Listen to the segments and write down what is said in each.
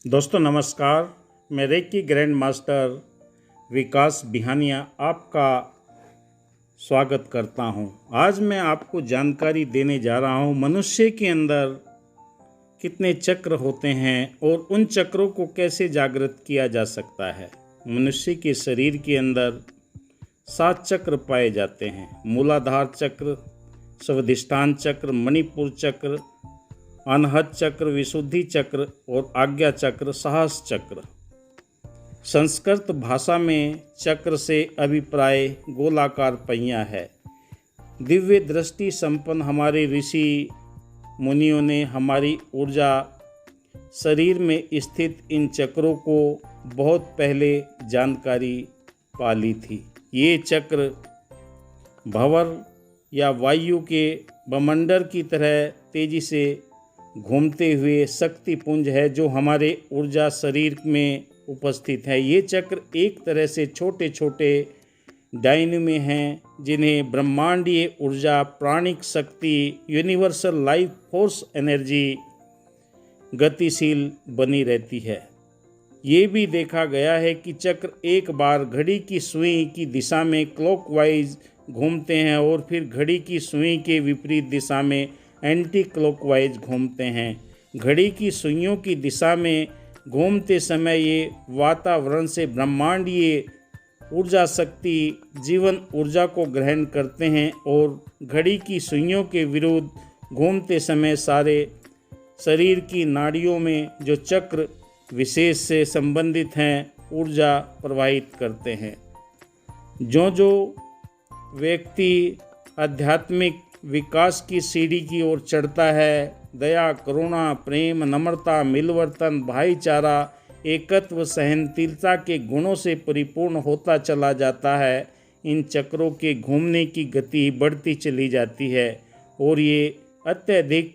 दोस्तों नमस्कार। मैं रेकी ग्रैंड मास्टर विकास बिहानिया आपका स्वागत करता हूं। आज मैं आपको जानकारी देने जा रहा हूं मनुष्य के अंदर कितने चक्र होते हैं और उन चक्रों को कैसे जागृत किया जा सकता है। मनुष्य के शरीर के अंदर 7 चक्र पाए जाते हैं। मूलाधार चक्र, स्वाधिष्ठान चक्र, मणिपुर चक्र, अनहद चक्र, विशुद्धि चक्र और आज्ञा चक्र, साहस चक्र। संस्कृत भाषा में चक्र से अभिप्राय गोलाकार पहिया है। दिव्य दृष्टि संपन्न हमारे ऋषि मुनियों ने हमारी ऊर्जा शरीर में स्थित इन चक्रों को बहुत पहले जानकारी पा ली थी। ये चक्र भंवर या वायु के बमंडल की तरह तेजी से घूमते हुए शक्ति पुंज है जो हमारे ऊर्जा शरीर में उपस्थित है। ये चक्र एक तरह से छोटे छोटे डायनेमो हैं जिन्हें ब्रह्मांडीय ऊर्जा, प्राणिक शक्ति, यूनिवर्सल लाइफ फोर्स एनर्जी गतिशील बनी रहती है। ये भी देखा गया है कि चक्र एक बार घड़ी की सुई की दिशा में क्लॉकवाइज घूमते हैं और फिर घड़ी की सुई के विपरीत दिशा में एंटी क्लॉकवाइज घूमते हैं। घड़ी की सुइयों की दिशा में घूमते समय ये वातावरण से ब्रह्मांडीय ऊर्जा शक्ति, जीवन ऊर्जा को ग्रहण करते हैं और घड़ी की सुइयों के विरुद्ध घूमते समय सारे शरीर की नाड़ियों में जो चक्र विशेष से संबंधित हैं ऊर्जा प्रवाहित करते हैं। जो व्यक्ति आध्यात्मिक विकास की सीढ़ी की ओर चढ़ता है, दया, करुणा, प्रेम, नम्रता, मिलवर्तन, भाईचारा, एकत्व, सहनशीलता के गुणों से परिपूर्ण होता चला जाता है, इन चक्रों के घूमने की गति बढ़ती चली जाती है और ये अत्यधिक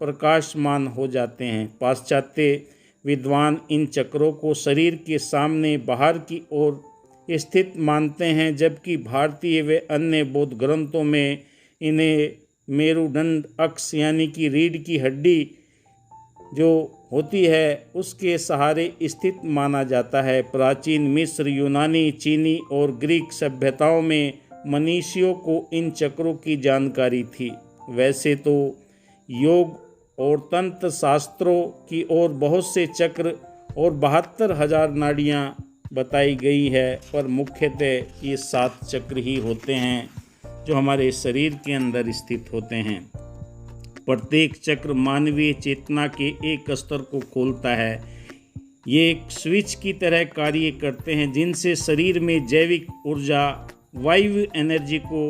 प्रकाशमान हो जाते हैं। पाश्चात्य विद्वान इन चक्रों को शरीर के सामने बाहर की ओर स्थित मानते हैं, जबकि भारतीय व अन्य बौद्ध ग्रंथों में इन्हें मेरुदंड अक्ष यानी कि रीढ़ की हड्डी जो होती है उसके सहारे स्थित माना जाता है। प्राचीन मिस्र, यूनानी, चीनी और ग्रीक सभ्यताओं में मनीषियों को इन चक्रों की जानकारी थी। वैसे तो योग और तंत्र शास्त्रों की ओर बहुत से चक्र और 72,000 नाड़ियाँ बताई गई है, पर मुख्यतः ये 7 चक्र ही होते हैं जो हमारे शरीर के अंदर स्थित होते हैं। प्रत्येक चक्र मानवीय चेतना के एक स्तर को खोलता है। ये एक स्विच की तरह कार्य करते हैं जिनसे शरीर में जैविक ऊर्जा, वायु एनर्जी को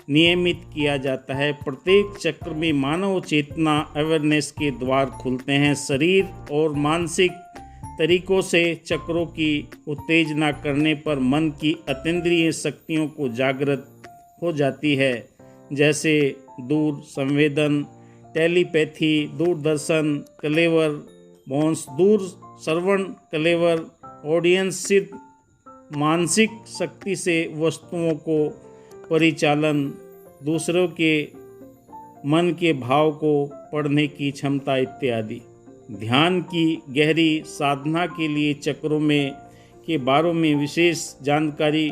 नियमित किया जाता है। प्रत्येक चक्र में मानव चेतना अवेयरनेस के द्वार खुलते हैं। शरीर और मानसिक तरीकों से चक्रों की उत्तेजना करने पर मन की अतीन्द्रिय शक्तियों को जागृत हो जाती है, जैसे दूर संवेदन, टेलीपैथी, दूरदर्शन, क्लेवर बोन्स, दूर श्रवण, क्लेवर ऑडियंस, सिर्फ मानसिक शक्ति से वस्तुओं को परिचालन, दूसरों के मन के भाव को पढ़ने की क्षमता इत्यादि। ध्यान की गहरी साधना के लिए चक्रों में के बारे में विशेष जानकारी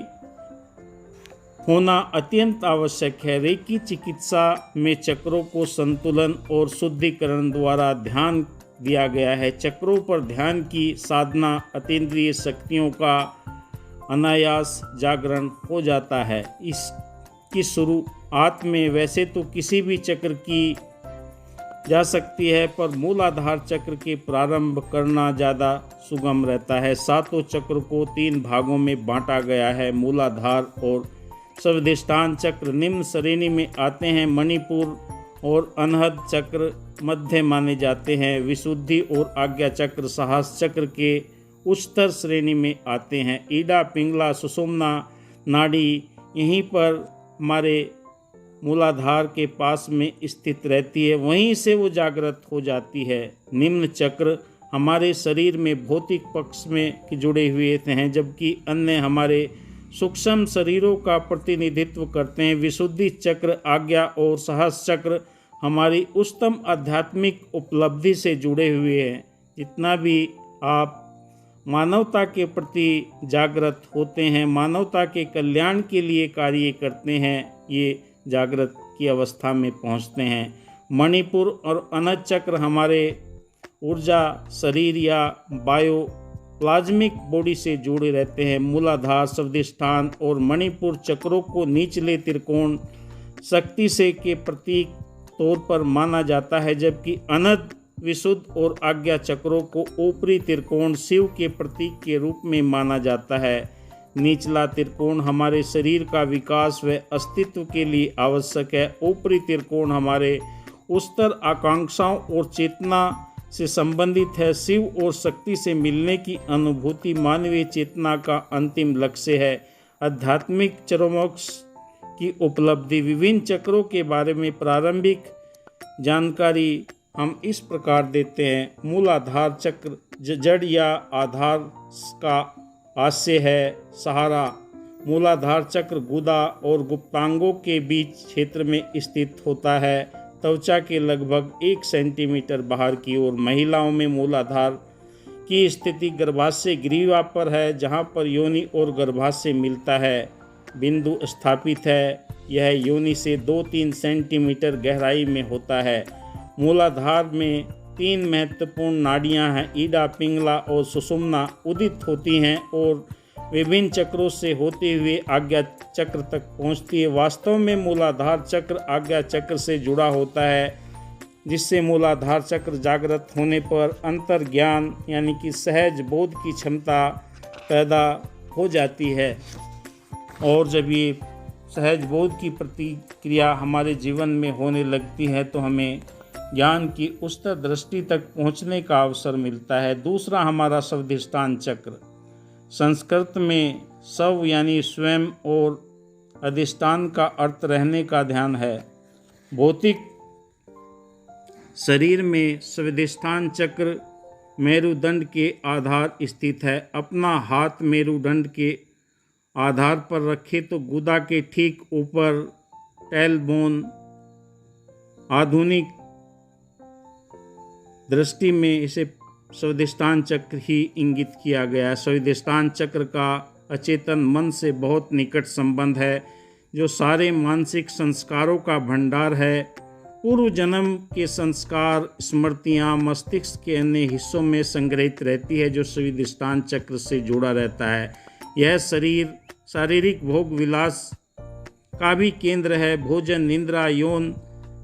होना अत्यंत आवश्यक है। रेकी चिकित्सा में चक्रों को संतुलन और शुद्धिकरण द्वारा ध्यान दिया गया है। चक्रों पर ध्यान की साधना अतीन्द्रिय शक्तियों का अनायास जागरण हो जाता है। इसकी शुरुआत में वैसे तो किसी भी चक्र की जा सकती है, पर मूलाधार चक्र के प्रारंभ करना ज़्यादा सुगम रहता है। 7 चक्र को 3 भागों में बांटा गया है। मूलाधार और स्वाधिष्ठान चक्र निम्न श्रेणी में आते हैं। मणिपुर और अनहद चक्र मध्य माने जाते हैं। विशुद्धि और आज्ञा चक्र साहस चक्र के उच्चतर श्रेणी में आते हैं। ईडा, पिंगला, सुषुम्ना नाड़ी यहीं पर हमारे मूलाधार के पास में स्थित रहती है, वहीं से वो जागृत हो जाती है। निम्न चक्र हमारे शरीर में भौतिक पक्ष में जुड़े हुए हैं, जबकि अन्य हमारे सूक्ष्म शरीरों का प्रतिनिधित्व करते हैं। विशुद्धि चक्र, आज्ञा और साहस चक्र हमारी उच्चतम आध्यात्मिक उपलब्धि से जुड़े हुए हैं। जितना भी आप मानवता के प्रति जागृत होते हैं, मानवता के कल्याण के लिए कार्य करते हैं, ये जागृत की अवस्था में पहुंचते हैं। मणिपुर और अनहद चक्र हमारे ऊर्जा शरीर या बायो प्लाज्मिक बॉडी से जुड़े रहते हैं। मूलाधार, स्वादिष्ठान और मणिपुर चक्रों को निचले त्रिकोण शक्ति से के प्रतीक तौर पर माना जाता है, जबकि अनहद, विशुद्ध और आज्ञा चक्रों को ऊपरी त्रिकोण शिव के प्रतीक के रूप में माना जाता है। निचला त्रिकोण हमारे शरीर का विकास व अस्तित्व के लिए आवश्यक है। ऊपरी त्रिकोण हमारे उच्चतर आकांक्षाओं और चेतना से संबंधित है। शिव और शक्ति से मिलने की अनुभूति मानवीय चेतना का अंतिम लक्ष्य है। आध्यात्मिक चरमोत्कर्ष की उपलब्धि। विभिन्न चक्रों के बारे में प्रारंभिक जानकारी हम इस प्रकार देते हैं। मूलाधार चक्र जड़ या आधार का आशय है, सहारा। मूलाधार चक्र गुदा और गुप्तांगों के बीच क्षेत्र में स्थित होता है, त्वचा के लगभग 1 सेंटीमीटर बाहर की ओर। महिलाओं में मूलाधार की स्थिति गर्भाशय ग्रीवा पर है, जहां पर योनि और गर्भाशय मिलता है बिंदु स्थापित है। यह योनि से 2-3 सेंटीमीटर गहराई में होता है। मूलाधार में 3 महत्वपूर्ण नाड़ियां हैं, ईडा, पिंगला और सुषुम्ना उदित होती हैं और विभिन्न चक्रों से होते हुए आज्ञा चक्र तक पहुंचती है। वास्तव में मूलाधार चक्र आज्ञा चक्र से जुड़ा होता है, जिससे मूलाधार चक्र जागृत होने पर अंतर्ज्ञान यानी कि सहज बोध की क्षमता पैदा हो जाती है। और जब ये सहज बोध की प्रतिक्रिया हमारे जीवन में होने लगती है तो हमें ज्ञान की उच्चतर दृष्टि तक पहुंचने का अवसर मिलता है। दूसरा हमारा स्वादिष्ठान चक्र। संस्कृत में स्व यानी स्वयं और अधिष्ठान का अर्थ रहने का ध्यान है। भौतिक शरीर में स्वादिष्ठान चक्र मेरुदंड के आधार स्थित है। अपना हाथ मेरुदंड के आधार पर रखें तो गुदा के ठीक ऊपर टेलबोन। आधुनिक दृष्टि में इसे स्वादिष्ठान चक्र ही इंगित किया गया है। स्वादिष्ठान चक्र का अचेतन मन से बहुत निकट संबंध है, जो सारे मानसिक संस्कारों का भंडार है। पूर्व जन्म के संस्कार, स्मृतियाँ मस्तिष्क के अन्य हिस्सों में संग्रहित रहती है, जो स्वादिष्ठान चक्र से जुड़ा रहता है। यह शारीरिक भोग विलास का भी केंद्र है। भोजन, निद्रा, यौन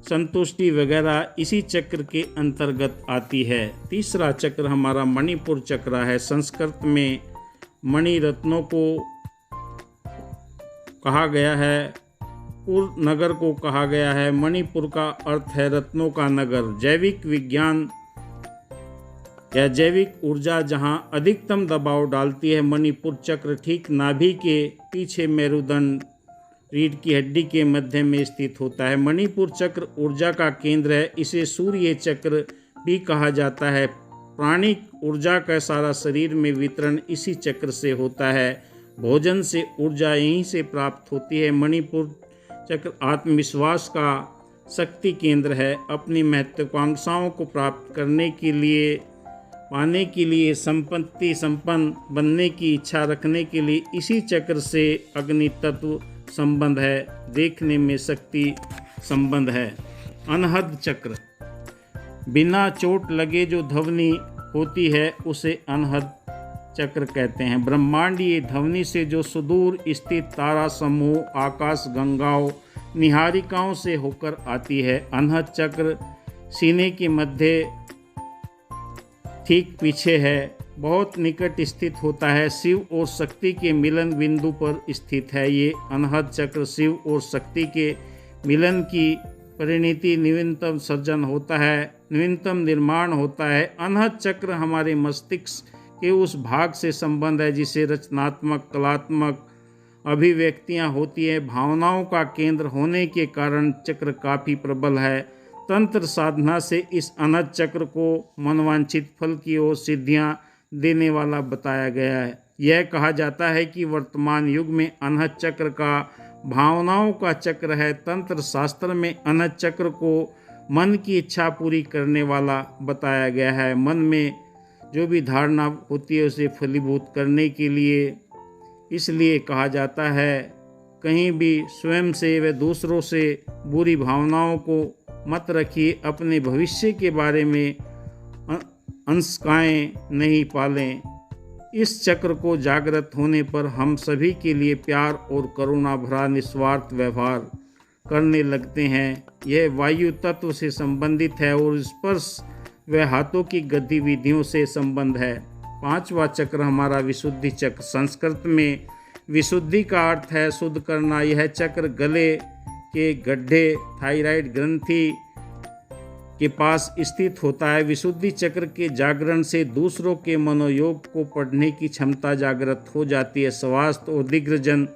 संतुष्टि वगैरह इसी चक्र के अंतर्गत आती है। तीसरा चक्र हमारा मणिपुर चक्र है। संस्कृत में मणि रत्नों को कहा गया है, पुर नगर को कहा गया है। मणिपुर का अर्थ है रत्नों का नगर। जैविक विज्ञान या जैविक ऊर्जा जहां अधिकतम दबाव डालती है। मणिपुर चक्र ठीक नाभि के पीछे मेरुदंड रीढ़ की हड्डी के मध्य में स्थित होता है। मणिपुर चक्र ऊर्जा का केंद्र है। इसे सूर्य चक्र भी कहा जाता है। प्राणिक ऊर्जा का सारा शरीर में वितरण इसी चक्र से होता है। भोजन से ऊर्जा यहीं से प्राप्त होती है। मणिपुर चक्र आत्मविश्वास का शक्ति केंद्र है। अपनी महत्वाकांक्षाओं को प्राप्त करने के लिए, पाने के लिए, संपत्ति संपन्न बनने की इच्छा रखने के लिए इसी चक्र से अग्नि तत्व संबंध है। देखने में शक्ति संबंध है। अनहद चक्र। बिना चोट लगे जो ध्वनि होती है उसे अनहद चक्र कहते हैं। ब्रह्मांडीय ध्वनि से जो सुदूर स्थित तारा समूह, आकाश गंगाओं, निहारिकाओं से होकर आती है। अनहद चक्र सीने के मध्य ठीक पीछे है, बहुत निकट स्थित होता है। शिव और शक्ति के मिलन बिंदु पर स्थित है। ये अनहद चक्र शिव और शक्ति के मिलन की परिणति नवीनतम सर्जन होता है, नवीनतम निर्माण होता है। अनहद चक्र हमारे मस्तिष्क के उस भाग से संबंध है जिसे रचनात्मक, कलात्मक अभिव्यक्तियाँ होती है। भावनाओं का केंद्र होने के कारण चक्र काफ़ी प्रबल है। तंत्र साधना से इस अनहद चक्र को मनवांछित फल की ओर सिद्धियाँ देने वाला बताया गया है। यह कहा जाता है कि वर्तमान युग में अनहद चक्र का भावनाओं का चक्र है। तंत्र शास्त्र में अनहद चक्र को मन की इच्छा पूरी करने वाला बताया गया है। मन में जो भी धारणा होती है उसे फलीभूत करने के लिए। इसलिए कहा जाता है कहीं भी स्वयं से व दूसरों से बुरी भावनाओं को मत रखिए, अपने भविष्य के बारे में अंशकाएँ नहीं पालें। इस चक्र को जागृत होने पर हम सभी के लिए प्यार और करुणा भरा निस्वार्थ व्यवहार करने लगते हैं। यह वायु तत्व से संबंधित है और स्पर्श व हाथों की गतिविधियों से संबंध है। पांचवा चक्र हमारा विशुद्धि चक्र। संस्कृत में विशुद्धि का अर्थ है शुद्ध करना। यह चक्र गले के गड्ढे थायराइड ग्रंथि के पास स्थित होता है। विशुद्धि चक्र के जागरण से दूसरों के मनोयोग को पढ़ने की क्षमता जागृत हो जाती है। स्वास्थ्य और दिग्गजन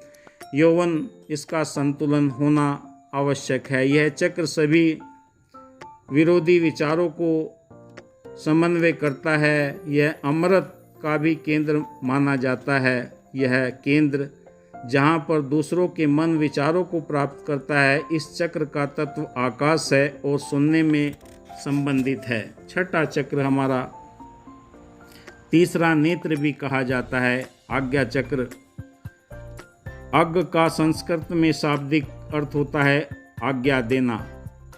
यौवन इसका संतुलन होना आवश्यक है। यह चक्र सभी विरोधी विचारों को समन्वय करता है। यह अमृत का भी केंद्र माना जाता है। यह केंद्र जहाँ पर दूसरों के मन विचारों को प्राप्त करता है। इस चक्र का तत्व आकाश है और सुनने में संबंधित है। छठा चक्र हमारा तीसरा नेत्र भी कहा जाता है, आज्ञा चक्र। आज्ञा का संस्कृत में शाब्दिक अर्थ होता है आज्ञा देना,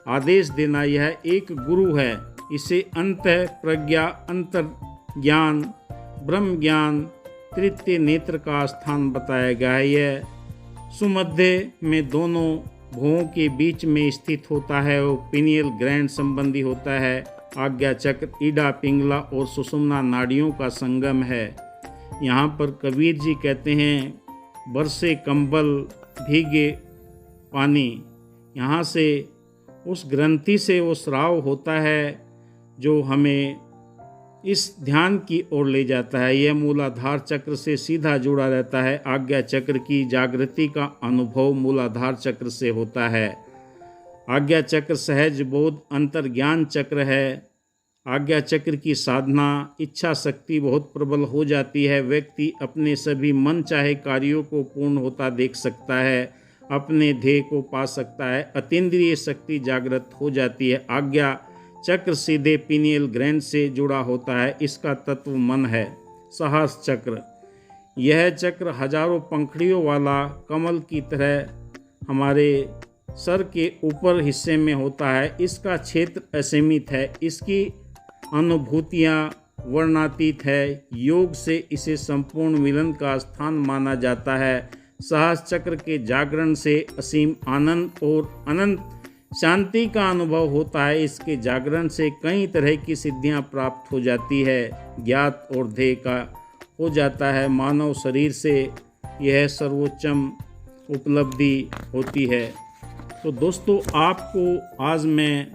आदेश देना। यह एक गुरु है। इसे अंत प्रज्ञा, अंतर ज्ञान, ब्रह्म ज्ञान, तृतीय नेत्र का स्थान बताया गया है। यह सुमध्य में दोनों भुवों के बीच में स्थित होता है और पिनियल ग्रैंड संबंधी होता है। आज्ञा चक्र ईडा, पिंगला और सुषुम्ना नाड़ियों का संगम है। यहाँ पर कबीर जी कहते हैं बरसे कंबल भीगे पानी। यहाँ से उस ग्रंथि से वो स्राव होता है जो हमें इस ध्यान की ओर ले जाता है। यह मूलाधार चक्र से सीधा जुड़ा रहता है। आज्ञा चक्र की जागृति का अनुभव मूलाधार चक्र से होता है। आज्ञा चक्र सहज बोध अंतर्ज्ञान चक्र है। आज्ञा चक्र की साधना इच्छा शक्ति बहुत प्रबल हो जाती है। व्यक्ति अपने सभी मन चाहे कार्यों को पूर्ण होता देख सकता है, अपने ध्येय को पा सकता है। अतीन्द्रिय शक्ति जागृत हो जाती है। आज्ञा चक्र सीधे पिनियल ग्रैंड से जुड़ा होता है। इसका तत्व मन है। साहस चक्र, यह चक्र हजारों पंखड़ियों वाला कमल की तरह हमारे सर के ऊपर हिस्से में होता है। इसका क्षेत्र असीमित है। इसकी अनुभूतियाँ वर्णातीत है। योग से इसे संपूर्ण मिलन का स्थान माना जाता है। साहस चक्र के जागरण से असीम आनंद और अनंत शांति का अनुभव होता है। इसके जागरण से कई तरह की सिद्धियां प्राप्त हो जाती है। ज्ञात और ध्येय का हो जाता है। मानव शरीर से यह सर्वोच्चम उपलब्धि होती है। तो दोस्तों, आपको आज मैं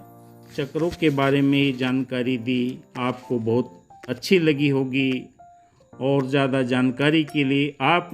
चक्रों के बारे में ही जानकारी दी। आपको बहुत अच्छी लगी होगी और ज़्यादा जानकारी के लिए आप